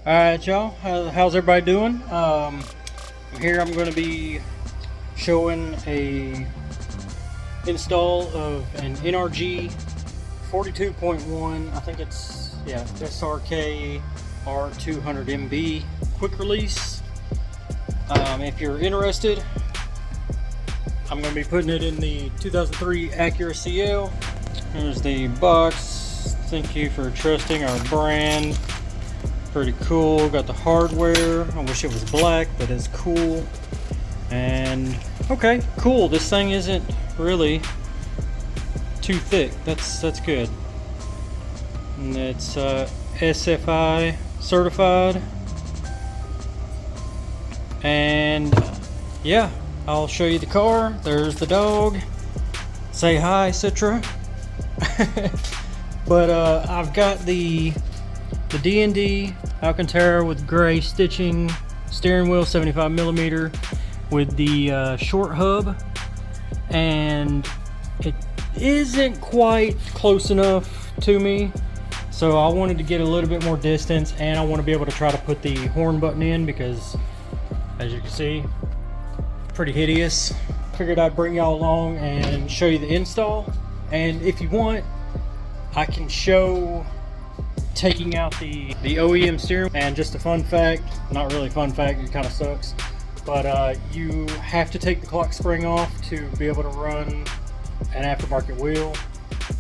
Alright, y'all, how's everybody doing? Here I'm going to be showing a install of an NRG 42.1, I think it's, yeah, SRK R200MB quick release. If you're interested, I'm going to be putting it in the 2003 Acura CL. Here's the box. Thank you for trusting our brand. Pretty cool. Got the hardware. I wish it was black, but it's cool. And okay, cool. This thing isn't really too thick. That's good. And it's SFI certified. And yeah, I'll show you the car. There's the dog. Say hi, Citra. But I've got the D&D Alcantara with gray stitching, steering wheel 75mm with the short hub, and it isn't quite close enough to me, so I wanted to get a little bit more distance, and I want to be able to try to put the horn button in because, as you can see, pretty hideous. Figured I'd bring y'all along and show you the install, and if you want, I can show taking out the OEM steering. And just a fun fact, not really fun fact, it kind of sucks, but you have to take the clock spring off to be able to run an aftermarket wheel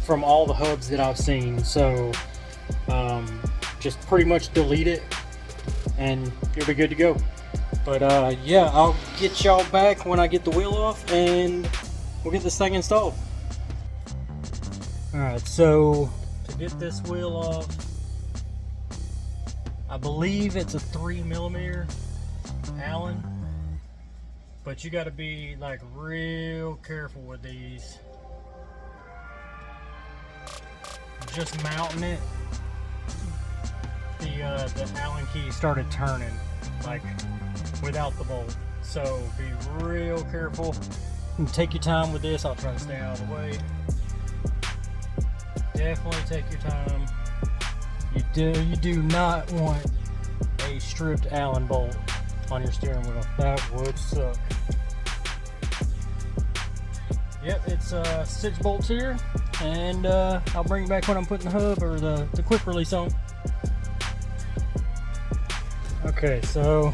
from all the hubs that I've seen. So just pretty much delete it and you'll be good to go. But yeah, I'll get y'all back when I get the wheel off and we'll get this thing installed. Alright, so to get this wheel off, I believe it's a 3mm Allen, but you got to be like real careful with these. Just mounting it, the Allen key started turning like without the bolt, so be real careful and take your time with this. I'll try to stay out of the way. Definitely take your time. You do not want a stripped Allen bolt on your steering wheel. That would suck. Yep, it's 6 bolts here, and I'll bring it back when I'm putting the hub or the quick release on. Okay, so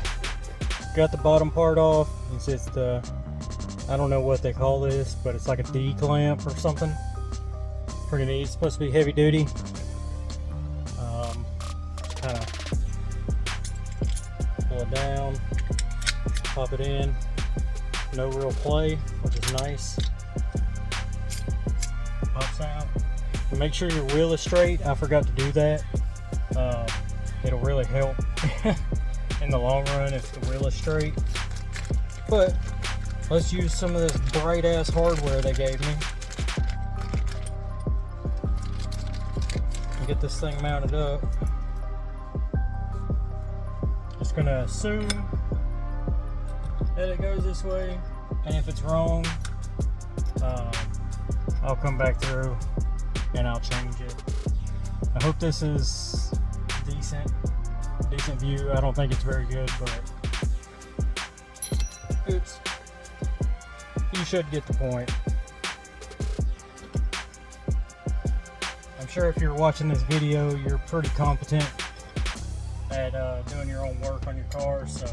got the bottom part off. It's just the, I don't know what they call this, but it's like a D clamp or something. Pretty neat. It's supposed to be heavy duty. Kind of pull it down, pop it in. No real play, which is nice. Pops out. And make sure your wheel is straight. I forgot to do that. It'll really help in the long run if the wheel is straight. But let's use some of this bright ass hardware they gave me. Get this thing mounted up. Just gonna assume that it goes this way, and if it's wrong, I'll come back through and I'll change it. I hope this is decent view. I don't think it's very good, but oops, you should get the point. I'm sure if you're watching this video, you're pretty competent at doing your own work on your car, so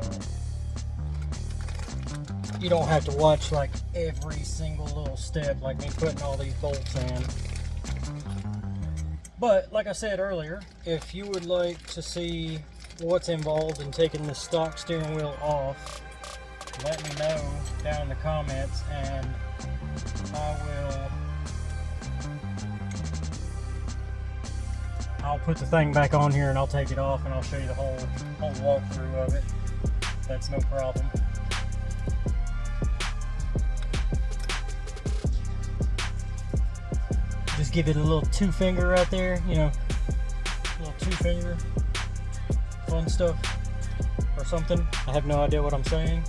you don't have to watch like every single little step like me putting all these bolts in. But like I said earlier, if you would like to see what's involved in taking the stock steering wheel off, let me know down in the comments, and I'll put the thing back on here and I'll take it off and I'll show you the whole walkthrough of it. That's no problem. Just give it a little 2-finger right there, you know, a little 2-finger, fun stuff or something. I have no idea what I'm saying.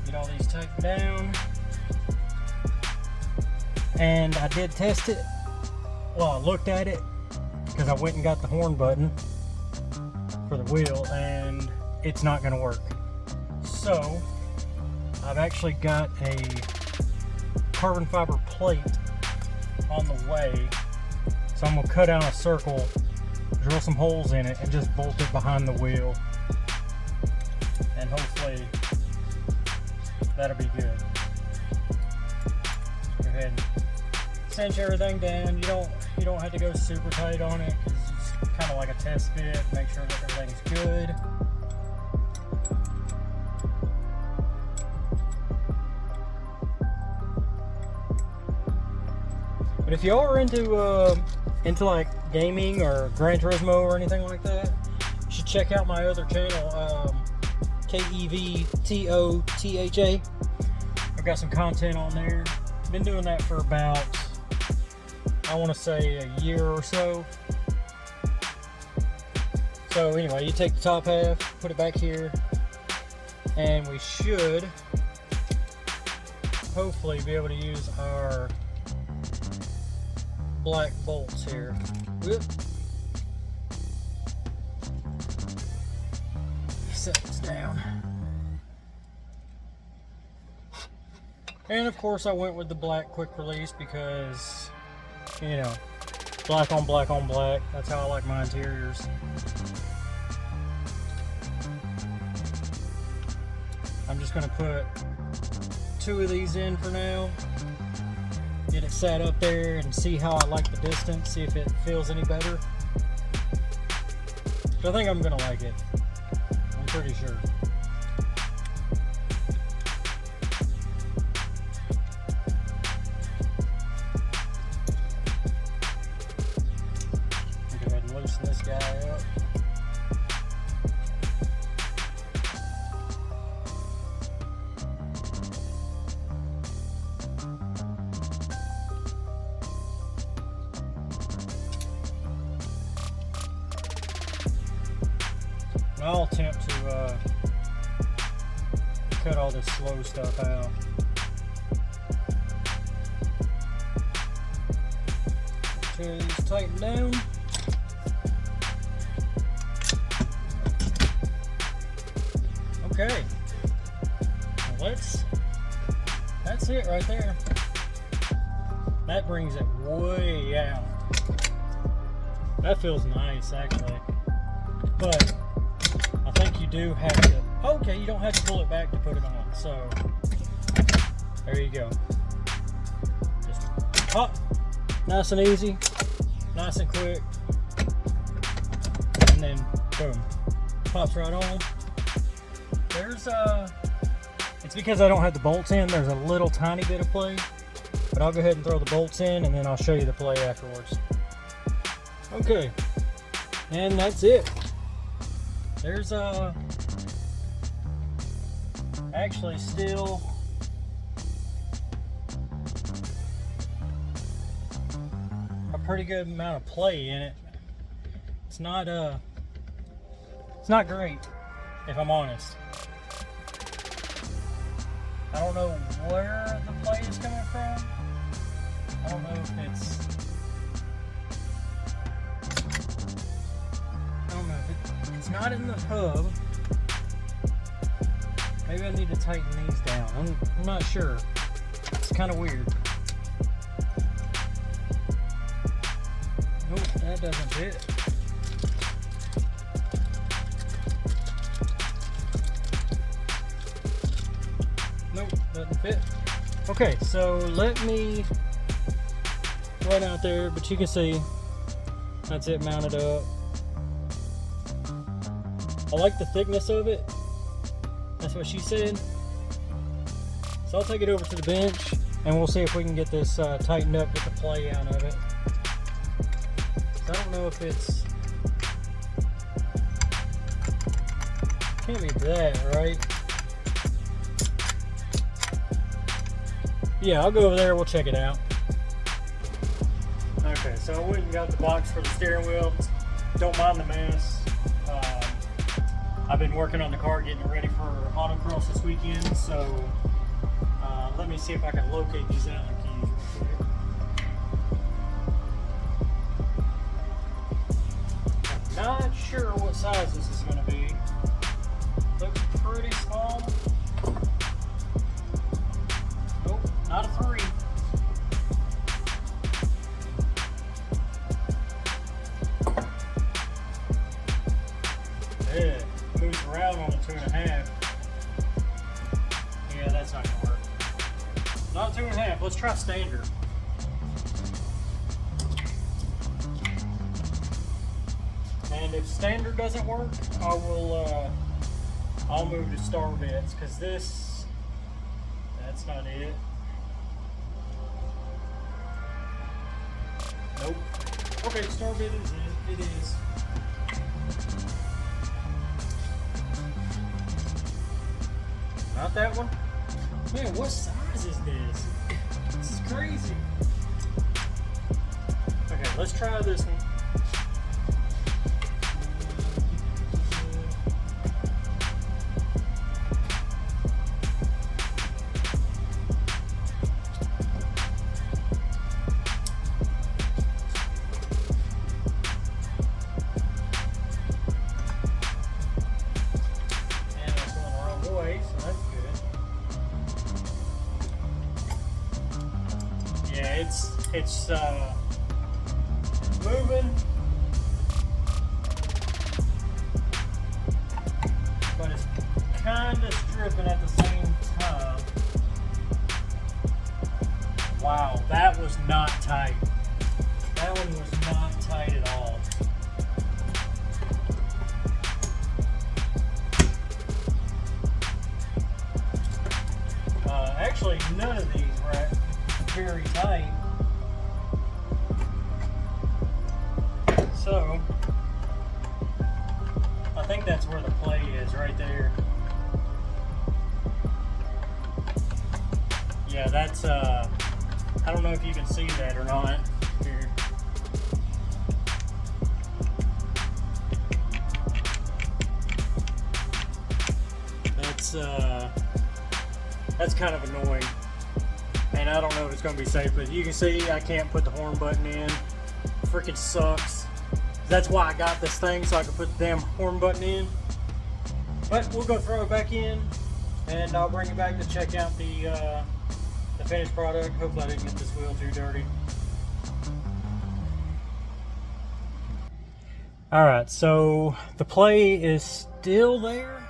Get all these tightened down. And I did test it. Well, I looked at it because I went and got the horn button. for the wheel, and it's not going to work. So I've actually got a carbon fiber plate on the way, so I'm going to cut out a circle, drill some holes in it, and just bolt it behind the wheel, and hopefully that'll be good. Go ahead and cinch everything down. You don't have to go super tight on it, because it's kind of like a test fit. Make sure that everything's good. But if y'all are into like gaming or Gran Turismo or anything like that, you should check out my other channel, KEVTOTHA. I've got some content on there. Been doing that for about, I want to say, a year or so. So anyway, you take the top half, put it back here, and we should hopefully be able to use our black bolts here. Whoop. Set this down. And of course I went with the black quick release because, you know, black on black on black. That's how I like my interiors. I'm just going to put 2 of these in for now. Get it set up there and see how I like the distance, see if it feels any better. So I think I'm going to like it. I'm pretty sure. Go ahead and loosen this guy up. I'll attempt to cut all this slow stuff out. Two of these tighten down. Okay. Well, that's it right there. That brings it way out. That feels nice actually. But I think you do have to, okay, you don't have to pull it back to put it on, so there you go. Just pop, nice and easy, nice and quick, and then boom, pops right on. There's it's because I don't have the bolts in, there's a little tiny bit of play, but I'll go ahead and throw the bolts in and then I'll show you the play afterwards. Okay, and that's it. There's actually still a pretty good amount of play in it. It's not great, if I'm honest. I don't know where the play is coming from. I don't know if it's not in the hub. Maybe I need to tighten these down. I'm not sure. It's kind of weird. Nope, that doesn't fit. Nope, doesn't fit. Okay, so let me run out there, but you can see that's it mounted up. I like the thickness of it. That's what she said. So I'll take it over to the bench and we'll see if we can get this tightened up, get the play out of it. So I don't know if it's, can't be that, right? Yeah, I'll go over there, we'll check it out. Okay, so I went and got the box for the steering wheel. Don't mind the mess. I've been working on the car, getting it ready for autocross this weekend, so let me see if I can locate these Allen keys real quick. Notch. sure what size this is going to be. Looks pretty small. Nope, not a 3. Yeah, moves around on a 2.5. Yeah, that's not gonna work. Not 2.5. Let's try standard. And if standard doesn't work, I will. I'll move to star bits because that's not it. Nope. Okay, star bit is it. It is. Not that one. Man, what size is this? This is crazy. Okay, let's try this one. It's moving, but it's kind of stripping at the same time. Wow, that was not tight. That one was not tight at all. Actually, none of these were very tight. So, I think that's where the play is, right there. Yeah, that's, I don't know if you can see that or not. Here. That's kind of annoying. And I don't know if it's going to be safe, but you can see I can't put the horn button in. Freaking sucks. That's why I got this thing, so I can put the damn horn button in. But we'll go throw it back in, and I'll bring it back to check out the finished product. Hopefully I didn't get this wheel too dirty. Alright, so the play is still there,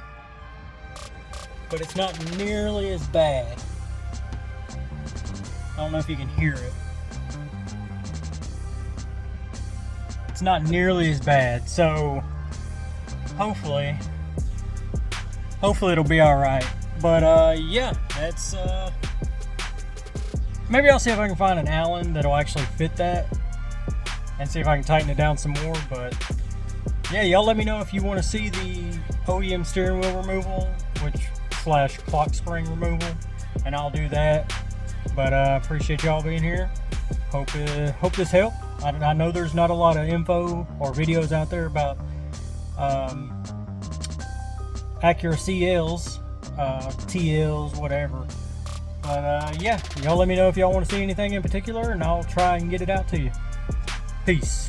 but it's not nearly as bad. I don't know if you can hear it. It's not nearly as bad, so hopefully it'll be all right. But yeah, that's maybe I'll see if I can find an Allen that'll actually fit that and see if I can tighten it down some more. But yeah, y'all let me know if you want to see the OEM steering wheel removal, / clock spring removal, and I'll do that. But appreciate y'all being here. Hope this helped. I know there's not a lot of info or videos out there about Acura CLs, TLs, whatever. But yeah, y'all let me know if y'all want to see anything in particular, and I'll try and get it out to you. Peace.